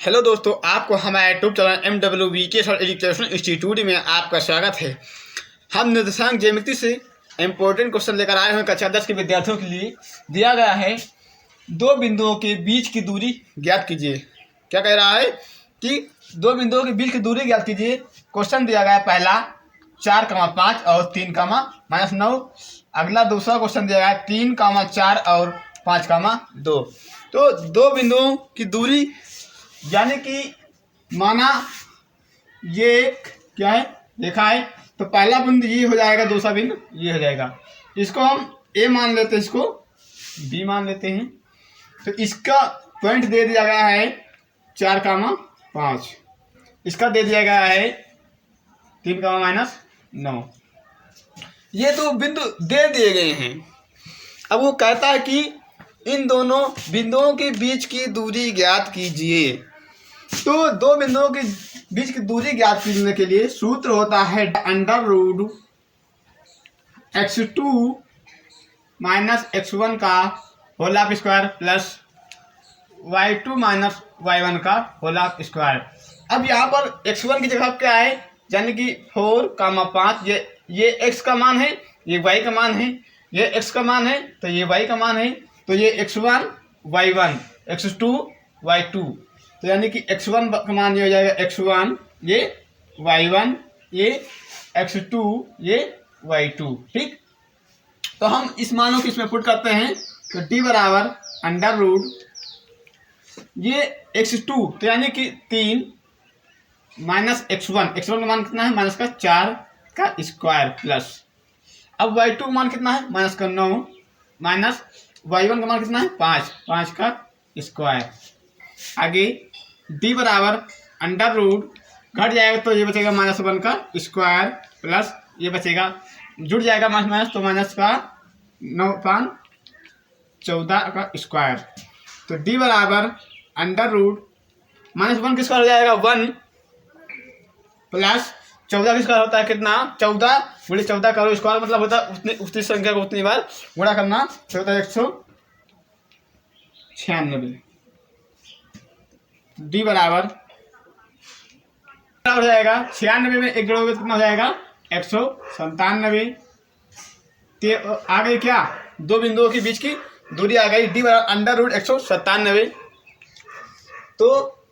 Hello दोस्तों, आपको हमारे YouTube channel MWVK education institute में आपका स्वागत है। हम निर्देशांक ज्यामिति से इम्पोर्टेंट क्वेश्चन लेकर आए हैं। कक्षा 10 के विद्यार्थियों के लिए दिया गया है, दो बिंदुओं के बीच की दूरी ज्ञात कीजिए। क्या कह रहा है कि दो बिंदुओं के बीच की दूरी ज्ञात कीजिए। क्वेश्चन दिया गया है पहला 4,5 और 3,-9। अगला दूसरा क्वेश्चन दिया गया है 3,4 और 5,2। तो दो बिंदुओं की दूरी यानी कि माना ये क्या है देखा है, तो पहला बिंदु ये हो जाएगा, दूसरा बिंदु ये हो जाएगा। इसको हम ए मान लेते हैं, इसको बी मान लेते हैं। तो इसका पॉइंट दे दिया गया है 4,5, इसका दे दिया गया है 3,-9। ये दो बिंदु दे दिए गए हैं। अब वो कहता है कि इन दोनों बिंदुओं के बीच की दूरी ज्ञात कीजिए। तो दो बिंदुओं के बीच की दूरी ज्ञात करने के लिए सूत्र होता है √x2 - x1 का whole square plus y2 - y1 का होल स्क्वायर। अब यहाँ पर x1 की जगह क्या है, यानी कि 4,5। ये x का मान है, ये y का मान है। ये x का मान है तो ये y का मान है। तो ये x1 y1, x2 y2। तो यानी कि x1 का मान ये हो जाएगा x1, ये y1, ये x2, ये y2। ठीक, तो हम इस मानों को इसमें पुट करते हैं। तो d बराबर √ ये x2 तो यानी कि 3 - x1। x1 का मान कितना है, -4 का स्क्वायर प्लस, अब y2 का मान कितना है, -9, माइनस y1 का मान कितना है, 5 का स्क्वायर। आगे d बराबर √ घट जाएगा तो ये बचेगा -1 का स्क्वायर प्लस ये बचेगा, जुड़ जाएगा माइनस तो माइनस का 9/14 का स्क्वायर। तो d बराबर √ -1 का स्क्वायर हो जाएगा 1 प्लस 14 का स्क्वायर होता है कितना, 14 × 14 करो स्क्वायर, मतलब होता है उतनी संख्या को उतनी बार गुणा करना। तो होता है 196। d बराबर हो जाएगा 96 में 1 जोड़ोगे कितना हो जाएगा, 197। तो आ गई क्या, दो बिंदुओं के बीच की दूरी आ गई। d बराबर √197। तो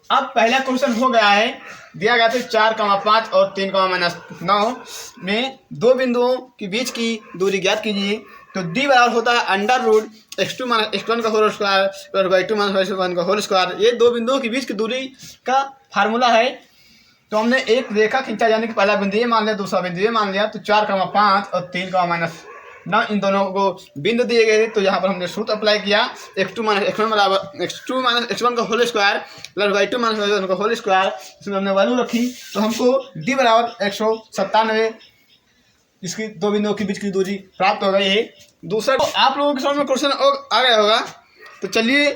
अब पहला क्वेश्चन हो गया है, दिया गया था 4,5 और 3,-9 में दो बिंदुओं के बीच की दूरी ज्ञात कीजिए। तो d बराबर होता है √x2 - x1 का whole square plus y2 - y1 का होल स्क्वायर। ये दो बिंदुओं के बीच की दूरी का फार्मूला है। तो हमने एक रेखा खींचा, यानी कि पहला बिंदु ये मान लिया, दूसरा बिंदु ये मान लिया। तो 4,5 और 3,-9 इन दोनों को बिंदु दिए गए थे। तो यहाँ पर हमने सूत्र अप्लाई किया, x2 - x1 बराबर x2 - x1 का whole square plus y2 - y1 का होल स्क्वायर। इसमें हमने वैल्यू रखी, तो हमको d बराबर 197 इसकी दो बिंदुओं के बीच की दूरी प्राप्त हो गई है। दूसरा तो आप लोगों के समझ में क्वेश्चन आ गया होगा। तो चलिए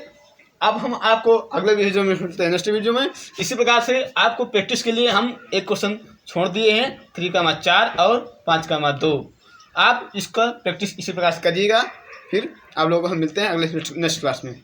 अब हम आपको अगले वीडियो में मिलते हैं, नेक्स्ट वीडियो में। इसी प्रकार से आपको प्रैक्टिस के लिए हम एक क्वेश्चन छोड़ दिए हैं 3,4 और 5,2। आप इसका प्रैक्टिस इसी प्रकार से करिएगा। फिर आप लोगों को हम मिलते हैं अगले नेक्स्ट क्लास में।